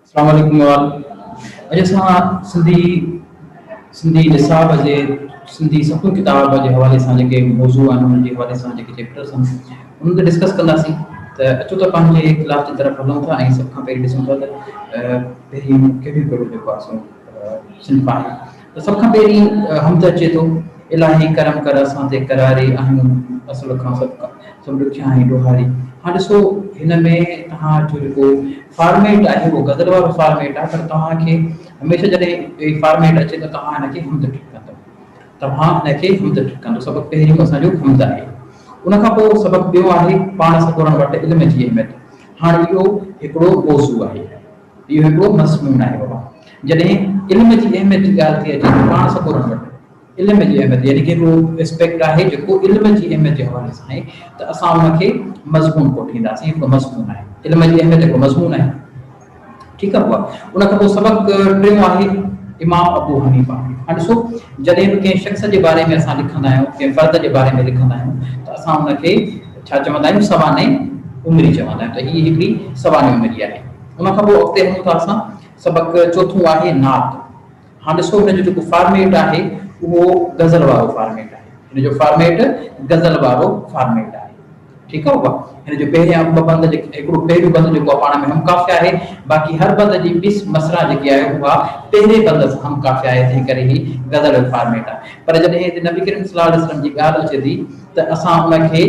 अस्सलामुअलैकुम वाल। अॼु असां सिंधी सिंधी निसाब जे सिंधी सफ़ू किताब जे हवाले सां जेके मौज़ू आहिनि उन्हनि जे हवाले सां जेके चैप्टर्स आहिनि उन्हनि ते डिस्कस कंदासीं। त अचो त पंहिंजे क्लास जी तरफ़ हलूं था ऐं सभ खां पहिरीं ॾिसूं था त पहिरीं कहिड़ो कहिड़ो जेको आहे सो सिंफ आहे। त सभ खां पहिरीं हमद अचे थो, इलाही करम कर असां ते करारे आहियूं असुल खां सभु ॾुखिया ऐं ॾोहारी। हाणे ॾिसो हिन में तव्हांजो जेको फॉर्मेट आहे उहो गज़ल वारो फॉर्मेट आहे, पर तव्हांखे हमेशह जॾहिं फॉर्मेट अचे त तव्हां हिनखे हमद ट्रिक कंदव, तव्हां हिनखे हमद ट्रिक कंदव। सबक़ु पहिरियों असांजो हमद आहे, उन खां पोइ सबक़ु ॿियो आहे पाण सकोरण वटि इल्म जी अहमियत। हाणे इहो हिकिड़ो मौज़ू आहे, इहो हिकिड़ो मज़मून आहे बाबा। जॾहिं इल्म जी अहमियत जी ॻाल्हि थी अचे त पाण सकोरण वटि इल्म जी अहमियत यानी कि हिकिड़ो एस्पेक्ट आहे जेको इल्म जी अहमियत जे हवाले सां आहे, त असां उनखे मज़मून कोठींदासीं। हिकिड़ो मज़मून आहे, इल्म जी अहमियत हिकिड़ो मज़मून आहे, ठीकु आहे बाबा। उन खां पोइ सबक़ु टियों आहे इमाम अबू हनीफ़ा। हाणे ॾिसो जॾहिं बि कंहिं शख़्स जे बारे में असां लिखंदा आहियूं, कंहिं फ़र्द जे बारे में लिखंदा आहियूं, त असां उनखे छा चवंदा आहियूं, सवाने उमिरि चवंदा आहियूं। त हीअ हिकिड़ी सवाने उमिरि आहे। उन खां पोइ अॻिते हलूं था असां, सबक़ु चोथों आहे नात। हाणे ॾिसो हिनजो जेको फॉर्मेट आहे उहो गज़ल वारो फॉर्मेट आहे, हिनजो फॉर्मेट गज़ल वारो फॉर्मेट आहे, ठीकु आहे बाबा। हिनजो पहिरियां ॿ बंद हिकिड़ो पहिरियों बंद जेको आहे पाण में हम काफ़िया आहे, बाक़ी हर बंद जी ॿिस मसरा जेकी आहे उहा पहिरें बंद सां हम काफ़िया आहे, तंहिं करे ही गज़ल जो फॉर्मेट आहे। पर जॾहिं हिते नबी करीम सल्लल्लाहु अलैहि वसल्लम जी ॻाल्हि अचे थी त असां उनखे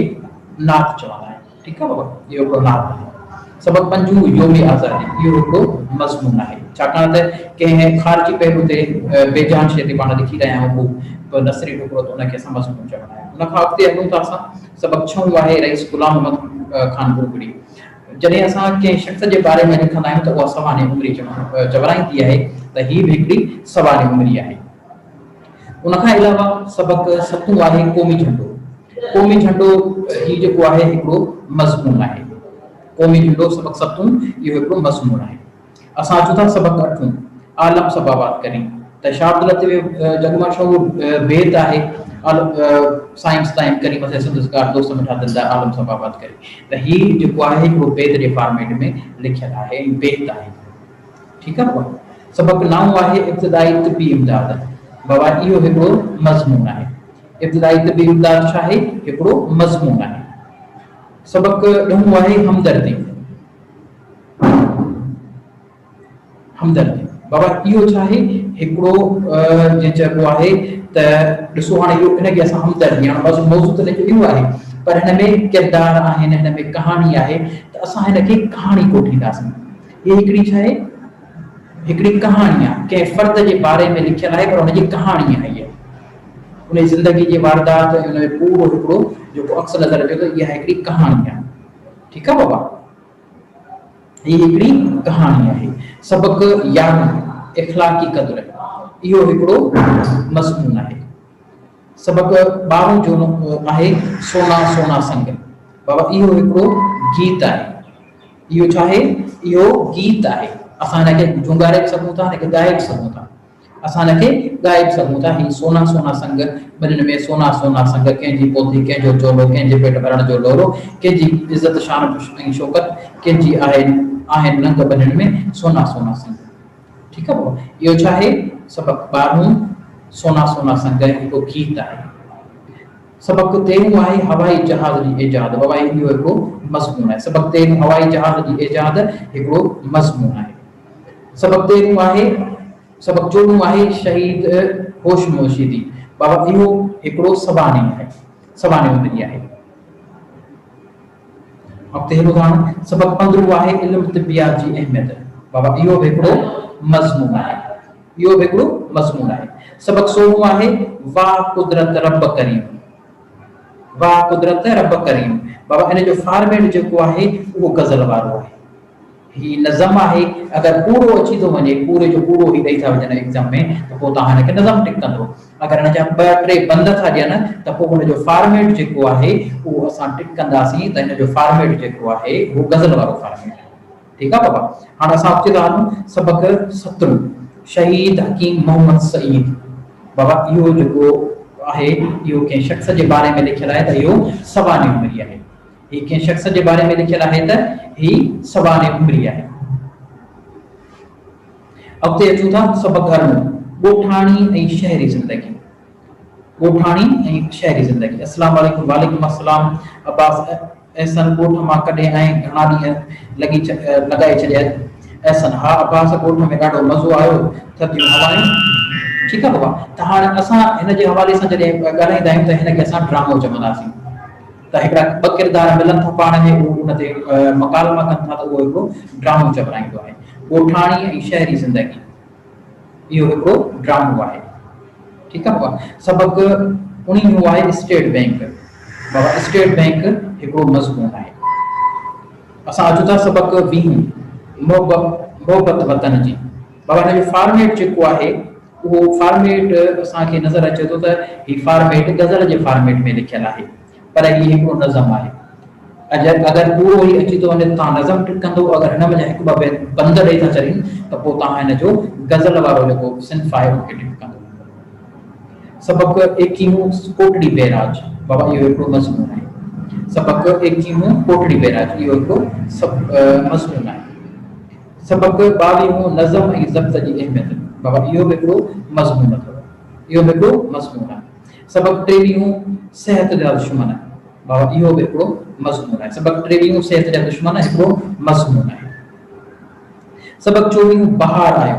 नात चवंदा आहियूं, ठीकु आहे बाबा। इहो हिकिड़ो नात आहे। सबक़ु पंजूं योमी आज़ादी, इहो हिकिड़ो मज़मून आहे, छाकाणि त कंहिं ख़ारिजी पहलू ते बेजान शइ ते पाण लिखी रहिया आहियूं को नसरी टुकड़ो, त उनखे असां मज़मून चवंदा आहियूं। उन खां अॻिते हलूं था असां, सबक़ु छहों आहे रईस गुलाम मोहम्मद खान बुरगड़ी। जॾहिं असां कंहिं शख़्स जे बारे में लिखंदा आहियूं त उहा सवाने उमिरि चवराईंदी आहे, त हीअ बि हिकिड़ी सवाने उमिरि आहे। उनखां अलावा सबक़ु सतों आहे क़ौमी झंडो। क़ौमी झंडो हीउ जेको आहे हिकिड़ो मज़मून आहे, क़ौमी झंडो सबक़ु सतों इहो हिकिड़ो मज़मून आहे। असां अचूं था सबक़ु अठों, आलम सबाबात करी। त शाह अब्दुल लतीफ़ जग मशहूर बेत आहे, साइंस ताईं करी मथे संदसकार दोस्त मिठा दिलदार आलम सबाबात करी। त हीउ जेको आहे हिकिड़ो बेत जे फॉर्मेट में लिखियलु आहे, बेत आहे, ठीकु आहे बाबा। सबक़ु नओं आहे इब्तिदाई तिबी इमदाद। बाबा इहो हिकिड़ो मज़मून आहे। इब्तिदाई तिबी इमदाद छा आहे, हिकिड़ो मज़मून आहे। सबक़ु ॾहों आहे हमदर्दी। हमदर्दी बाबा इहो छा आहे, हिकिड़ो जीअं चइबो आहे त ॾिसो हाणे इहो हिनखे असां हमदर्दी, हाणे बसि मौज़ू त इहो आहे, पर हिन में किरदार आहिनि, हिन में कहाणी आहे, त असां हिनखे कहाणी कोठींदासीं। हीअ हिकिड़ी छा आहे, हिकिड़ी कहाणी आहे, कंहिं फ़र्द जे बारे में लिखियलु आहे, पर हुनजी कहाणी आहे। इहा उन ज़िंदगी जी वारदात, उन में पूरो हिकिड़ो जेको अक्स नज़र अचे थो, इहा हिकिड़ी कहाणी आहे, ठीकु आहे बाबा। हीअ हिकिड़ी कहाणी आहे। सबक़ु यारहों इख़लाक़ी क़द्र, इहो हिकिड़ो मज़मून आहे। सबक़ु 12 जो आहे सोना सोना संग। बाबा इहो हिकिड़ो गीत आहे। इहो छा आहे, इहो गीत आहे। असां हिनखे झुंगारे बि सघूं था, हिनखे ॻाए बि सघूं था, असां हिनखे ॻाए बि सघूं था। हीअ सोना सोना संग, ॿिन्हिनि में सोना सोना संग, कंहिंजी पोथी कंहिंजो चोलो, कंहिंजे पेट भरण जो लोरो, कंहिंजी इज़त शान ऐं शौकत, कंहिंजी आहिनि नंग, ॿिन्हिनि में सोना सोना संग, ठीकु आहे बाबा। इहो छा आहे, सबक़ु 12 सोना सोना संग हिकिड़ो गीत आहे। सबक़ु 13 आहे हवाई जहाज़ जी इजाद। बाबा इहो हिकिड़ो मज़मून आहे। सबक़ु 13 हवाई जहाज़ जी इजाद हिकिड़ो मज़मून आहे। सबक़ु 13 आहे, सबक़ु 14 आहे शहीद होश मोशीदी। बाबा इहो हिकिड़ो सवानी आहे, सवानी उमिरि आहे। अॻिते हलूं था। सबक़ु 15 आहे इल्म तिबियात जी अहमियत। बाबा इहो बि हिकिड़ो मज़मून आहे, इहो बि हिकिड़ो मज़मून आहे। सबक़ु 16 आहे वाह कुदरत रब करीम। वाह कुदरत रब करीम। बाबा इन जो फॉर्मेट जेको आहे उहो गज़ल वारो आहे। ही नज़म आहे, अगरि पूरो अची थो वञे, पूरे जो पूरो ही ॾेई था वञनि एग्ज़ाम में, त पोइ तव्हां हिनखे नज़म टिक कंदो। अगरि हिन जा 2-3 बंद था ॾियनि त पोइ हुनजो फॉर्मेट जेको आहे उहो असां टिक कंदासीं, त हिन जो फॉर्मेट जेको आहे उहो गज़ल वारो फॉर्मेट आहे, ठीकु आहे बाबा। हाणे असां अची था हलूं सबक़ु 17 शहीद हकीम मोहम्मद सईद। बाबा इहो जेको आहे इहो कंहिं शख़्स जे बारे में लिखियलु आहे, त इहो सवाने उमिरि आहे। हीअ कंहिं शख़्स जे बारे में लिखियलु आहे त ही सवाने उमिरि आहे। अॻिते अचूं था सबक़ घर में ॻोठाणी ऐं शहरी ज़िंदगी। ॻोठाणी ऐं शहरी ज़िंदगी। अस्सलाम वालेकुम। वालेकुम अस्सलाम। अब्बास ऐसन ॻोठ मां कॾहिं ऐं घणा ॾींहं लॻाए छॾिया। ऐसन हा अब्बास ॻोठ में ॾाढो मज़ो आयो, थधियूं हवायूं। ठीकु आहे बाबा। त हाणे असां हिन जे हवाले सां जॾहिं ॻाल्हाईंदा आहियूं त हिनखे असां ड्रामो चवंदासीं। त हिकिड़ा ॿ किरदार मिलनि था पाण में, उहो उन ते मकालमा कनि था, त उहो हिकिड़ो ड्रामो चवराईंदो आहे। ॻोठाणी ऐं शहरी ज़िंदगी इहो हिकिड़ो ड्रामो आहे। ठीकु आहे बाबा। सबक़ 19 आहे स्टेट बैंक। बाबा स्टेट बैंक हिकिड़ो मज़मून आहे। असां अचूं था सबक़ 20 मोहबत वतन जी। बाबा हिन जो फॉर्मेट जेको आहे उहो फॉर्मेट असांखे नज़र अचे थो त हीउ फॉर्मेट गज़ल जे फॉर्मेट में लिखियलु आहे, पर हीउ हिकिड़ो नज़म आहे। अगरि पूरो ई अची थो वञे त तव्हां नज़म टिक कंदो, अगरि हिन में हिकु ॿ बंद ॾेई था छॾीनि त पोइ तव्हां हिन जो गज़ल वारो जेको सिंफ आहे उनखे टिक कंदो। सबक़ 21 कोटड़ी बैराज। बाबा इहो हिकिड़ो मज़मून आहे। सबक़ 21 कोटड़ी बैराज इहो हिकिड़ो मज़मून आहे। सबक़ 22 नज़म ऐं ज़ब्त जी अहमियत। बाबा इहो बि हिकिड़ो मज़मून अथव, इहो बि हिकिड़ो मज़मून आहे। सबक़ 23 सिहत जा दुश्मन। बाबा इहो बि हिकिड़ो मज़मून आहे। सबक़ 23 सिहत जा दुश्मन हिकिड़ो मज़मून आहे। सबक़ 24 बहार आयो।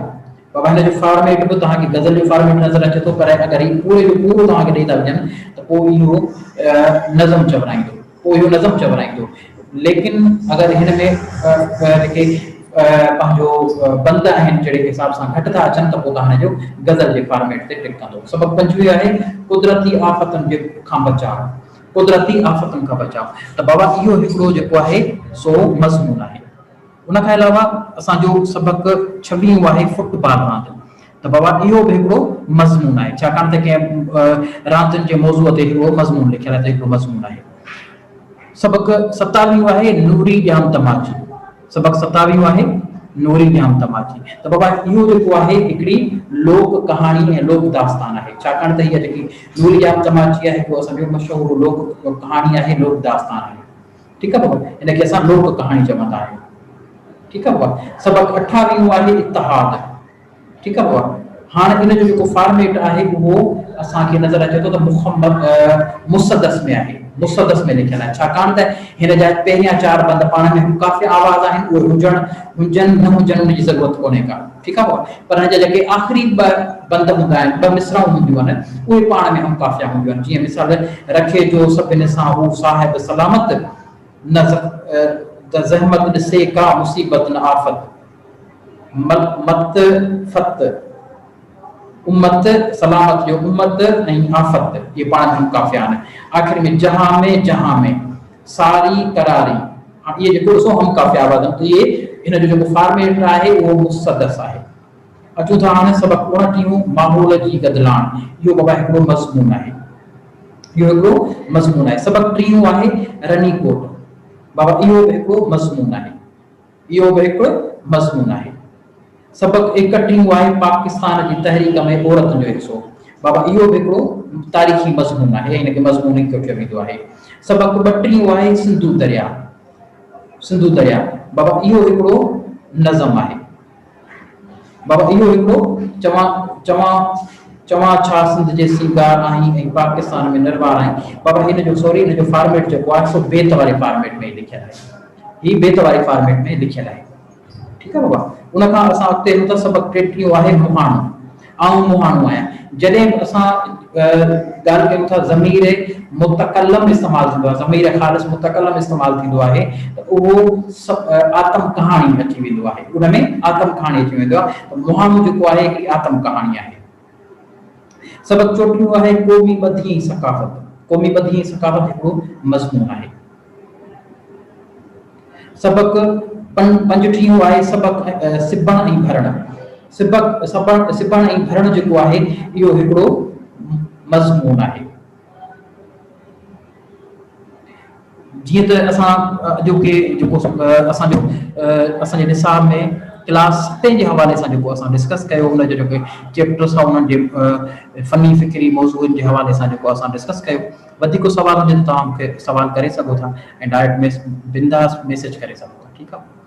बाबा हिन जो फॉर्मेट बि तव्हांखे गज़ल जो फॉर्मेट नज़र अचे थो, पर अगरि हीउ पूरे जो पूरो तव्हांखे ॾेई था वञनि त पोइ इहो नज़म चवराईंदो। लेकिन अगरि हिन में जेके पंहिंजो बंद आहिनि जहिड़े हिसाब सां घटि था अचनि त पोइ तव्हां हिन जो गज़ल जे फॉर्मेट ते टिक कंदो। सबक़ 25 आहे कुदरती आफ़तनि खां बचाव। कुदरती आफ़तनि खां बचाव। त बाबा इहो हिकिड़ो जेको आहे सो मज़मून आहे। उन खां अलावा असांजो सबक़ 26 आहे फुटबॉल रांदि। त बाबा इहो बि हिकिड़ो मज़मून आहे, छाकाणि त कंहिं रांदियुनि जे मौज़ूअ ते हिकिड़ो मज़मून लिखियलु आहे, त हिकिड़ो मज़मून आहे। सबक़ 27 आहे नूरी ॼाम तमाची। सबक़ 27 आहे नूरी ॼाम तमाची। त बाबा इहो जेको आहे हिकिड़ी लोक कहाणी ऐं लोक दास्तान आहे, छाकाणि त हीअ जेकी नूरी ॼाम तमाची आहे हिकिड़ो असांजो मशहूरु लोक कहाणी आहे, लोक दास्तान आहे। ठीकु आहे बाबा। हिनखे असां लोक कहाणी चवंदा आहियूं। ठीकु आहे बाबा। सबक़ 28 आहे इत्तिहाद। ठीकु आहे बाबा। हाणे इन जो जेको फॉर्मेट आहे उहो असांखे नज़र अचे थो त मुसदस में आहे, मुसदस में लिखियलु आहे, छाकाणि त हिन जा पहिरियां 4 बंद पाण में काफ़ी आवाज़ आहिनि, उहे हुजनि न हुजनि उन जी ज़रूरत कोन्हे का। ठीकु आहे बाबा। पर हिन जा जेके आख़िरी 2 बंद हूंदा आहिनि, 2 मिसराऊं हूंदियूं आहिनि, उहे पाण में हम काफ़िया हूंदियूं आहिनि। जीअं मिसाल रखे जो सभिनी सां हू साहिब सलामत न ज़हमत ॾिसे का मुसीबत न आफ़त मत फत उम्मत सलामत जो उम्मत ऐं आफ़त ये पाण हम काफ़िया आहिनि। आख़िर में जहां में सारी करारी ये जेको ॾिसो हम काफ़िया आवाज़ आहिनि। त ये हिन जो जेको फॉर्मेट आहे उहो मुसदस आहे। अचूं था हाणे सबक़ 29 माहौल जी गदलाण। इहो बाबा हिकिड़ो मज़मून आहे, इहो हिकिड़ो मज़मून आहे। सबक़ 30 आहे रनीकोट। बाबा इहो बि हिकिड़ो मज़मून आहे, इहो बि हिकिड़ो मज़मून आहे। सबक़ 31 आहे पाकिस्तान जी तहरीक में औरतुनि जो हिसो। बाबा इहो बि हिकिड़ो तारीख़ी मज़मून आहे, हिनखे मज़मून ई चयो वेंदो आहे। सबक़ 32 आहे सिंधु दरिया। सिंधु दरिया बाबा इहो हिकिड़ो नज़म आहे। बाबा इहो हिकिड़ो चवां छा सिंध जे सीगार आहीं ऐं पाकिस्तान में नरवार आहीं। बाबा हिन जो फॉर्मेट जेको आहे सो बेत वारे फॉर्मेट में लिखियलु आहे, हीउ बेत वारे फॉर्मेट में लिखियलु आहे। ठीकु आहे बाबा। उन खां असां अॻिते हलूं था। सबक़ 33 आहे मुहाणो। आऊं मुहाणो आहियां। जॾहिं असां ॻाल्हि कयूं था ज़मीर मुतकल्लम इस्तेमालु थींदो आहे, ज़मीर ख़ालिस मुतकल्लम इस्तेमालु थींदो आहे त उहो आतम कहाणी अची वेंदो आहे, उन में आतम कहाणी अची वेंदो आहे। त मुहाणो जेको आहे हिकिड़ी आतम कहाणी आहे। सबक़ 34 आहे क़ौमी ॿधी सक़ाफ़त। क़ौमी ॿधी सक़ाफ़त हिकिड़ो मज़मून आहे। सबक़ 35 आहे सबक़ सिबण ऐं भरण। सिबण ऐं भरण जेको आहे इहो हिकिड़ो मज़मून आहे। जीअं त असां जेको असांजे निसाब में क्लास 7 जे हवाले सां जेको असां डिस्कस कयो, उन जो जेके चैप्टर्स आहे उन्हनि जे फ़नी फ़िक्री मौज़ूअनि जे हवाले सां जेको असां डिस्कस कयो। वधीक सवाल हुजे त तव्हां मूंखे सवाल करे सघो था ऐं डायरेक्ट बिंदास मैसेज करे सघो था। ठीकु आहे।